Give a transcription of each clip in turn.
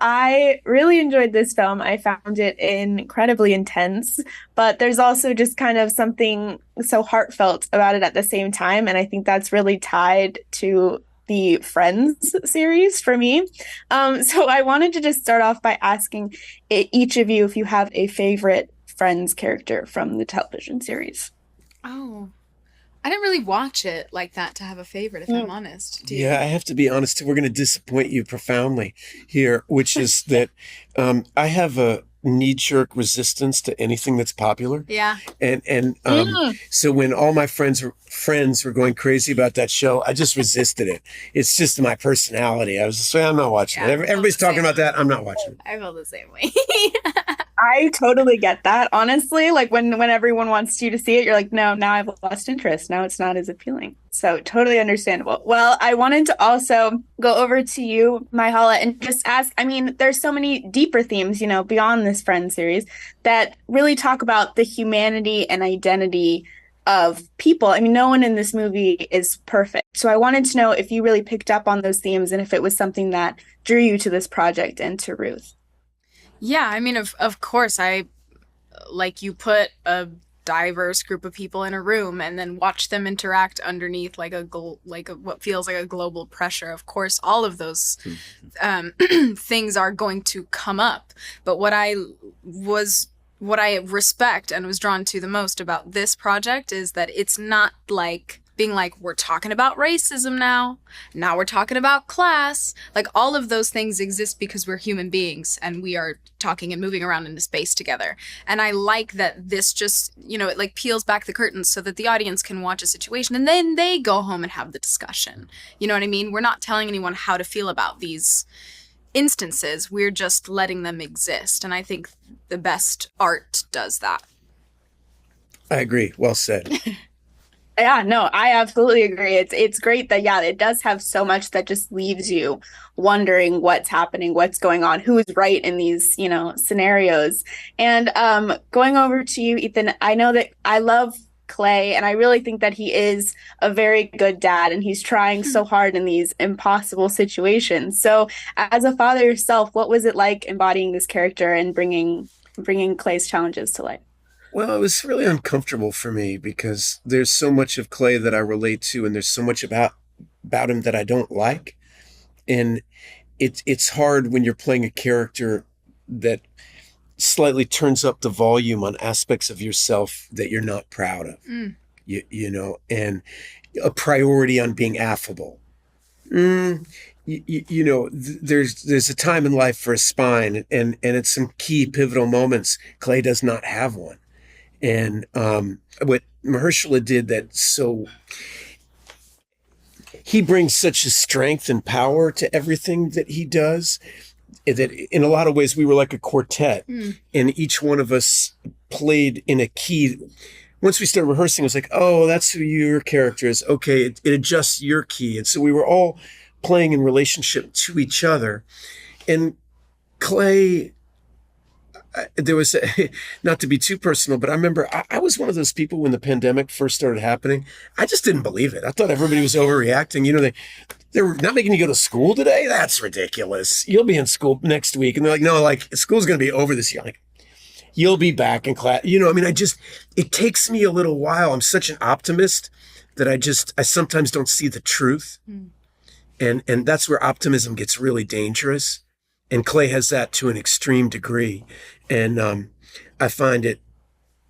I really enjoyed this film. I found it incredibly intense, but there's also just kind of something so heartfelt about it at the same time. And I think that's really tied to the Friends series for me. So I wanted to just start off by asking each of you if you have a favorite Friends character from the television series. Oh, I didn't really watch it like that to have a favorite, if I'm honest. Do Yeah, you? I have to be honest. We're going to disappoint you profoundly here, which is that I have a knee-jerk resistance to anything that's popular, Yeah. and Mm. so when all my friends were going crazy about that show, I just resisted it. It's just my personality. I was just saying, I'm not watching it. Yeah, I felt Everybody's the talking same about way. that. I'm not watching it. I felt the same way. I totally get that, honestly. Like when everyone wants you to see it, you're like, no, now I've lost interest. Now it's not as appealing. So totally understandable. Well, I wanted to also go over to you, Myha'la, and just ask, I mean, there's so many deeper themes, beyond this Friends series that really talk about the humanity and identity of people. I mean, no one in this movie is perfect. So I wanted to know if you really picked up on those themes and if it was something that drew you to this project and to Ruth. Yeah, I mean, of course, I like you put a diverse group of people in a room and then watch them interact underneath what feels like a global pressure. Of course, all of those um, things are going to come up. But what I respect and was drawn to the most about this project is that it's not like being like, we're talking about racism now. Now we're talking about class. Like all of those things exist because we're human beings and we are talking and moving around into space together. And I like that this just, it like peels back the curtains so that the audience can watch a situation and then they go home and have the discussion. You know what I mean? We're not telling anyone how to feel about these instances. We're just letting them exist. And I think the best art does that. I agree. Well said. Yeah, no, I absolutely agree. It's great that yeah, it does have so much that just leaves you wondering what's happening, what's going on, who is right in these, scenarios. And going over to you, Ethan, I know that I love Clay and I really think that he is a very good dad and he's trying so hard in these impossible situations. So, as a father yourself, what was it like embodying this character and bringing Clay's challenges to life? Well, it was really uncomfortable for me because there's so much of Clay that I relate to, and there's so much about him that I don't like, and it's hard when you're playing a character that slightly turns up the volume on aspects of yourself that you're not proud of, Mm. and a priority on being affable. There's a time in life for a spine, and at some key pivotal moments, Clay does not have one. And what Mahershala did that so he brings such a strength and power to everything that he does that in a lot of ways we were like a quartet, and each one of us played in a key. Once we started rehearsing, it was like, oh, that's who your character is. Okay, it adjusts your key. And so we were all playing in relationship to each other. And Clay, there was not to be too personal, but I remember I was one of those people when the pandemic first started happening. I just didn't believe it. I thought everybody was overreacting. They're not making you go to school today. That's ridiculous. You'll be in school next week. And they're like, no, like school's going to be over this year. Like, you'll be back in class. It takes me a little while. I'm such an optimist that I sometimes don't see the truth. And that's where optimism gets really dangerous. And Clay has that to an extreme degree. And I find it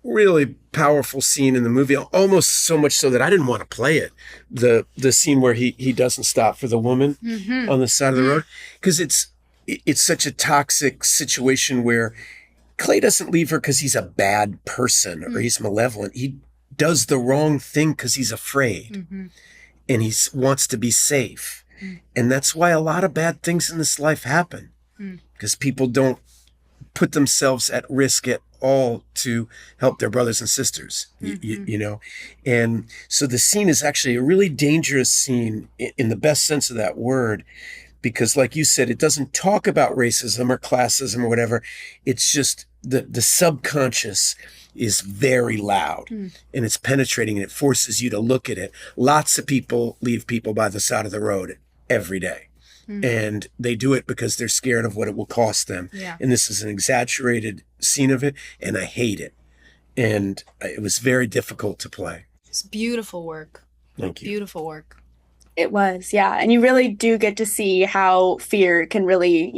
really powerful scene in the movie, almost so much so that I didn't want to play it. The scene where he doesn't stop for the woman on the side of the road. Because it's such a toxic situation where Clay doesn't leave her because he's a bad person or he's malevolent. He does the wrong thing because he's afraid and he wants to be safe. And that's why a lot of bad things in this life happen, because people don't put themselves at risk at all to help their brothers and sisters, And so the scene is actually a really dangerous scene in the best sense of that word, because like you said, it doesn't talk about racism or classism or whatever. It's just the subconscious is very loud and it's penetrating and it forces you to look at it. Lots of people leave people by the side of the road every day. And they do it because they're scared of what it will cost them. Yeah. And this is an exaggerated scene of it, and I hate it. And it was very difficult to play. It's beautiful work. Thank you. Beautiful work. It was, yeah. And you really do get to see how fear can really,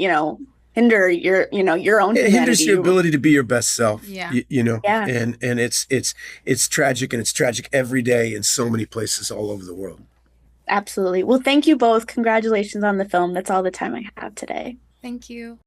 hinder your, your own It humanity. hinders your ability to be your best self. Yeah. Yeah. And it's tragic, and it's tragic every day in so many places all over the world. Absolutely. Well, thank you both. Congratulations on the film. That's all the time I have today. Thank you.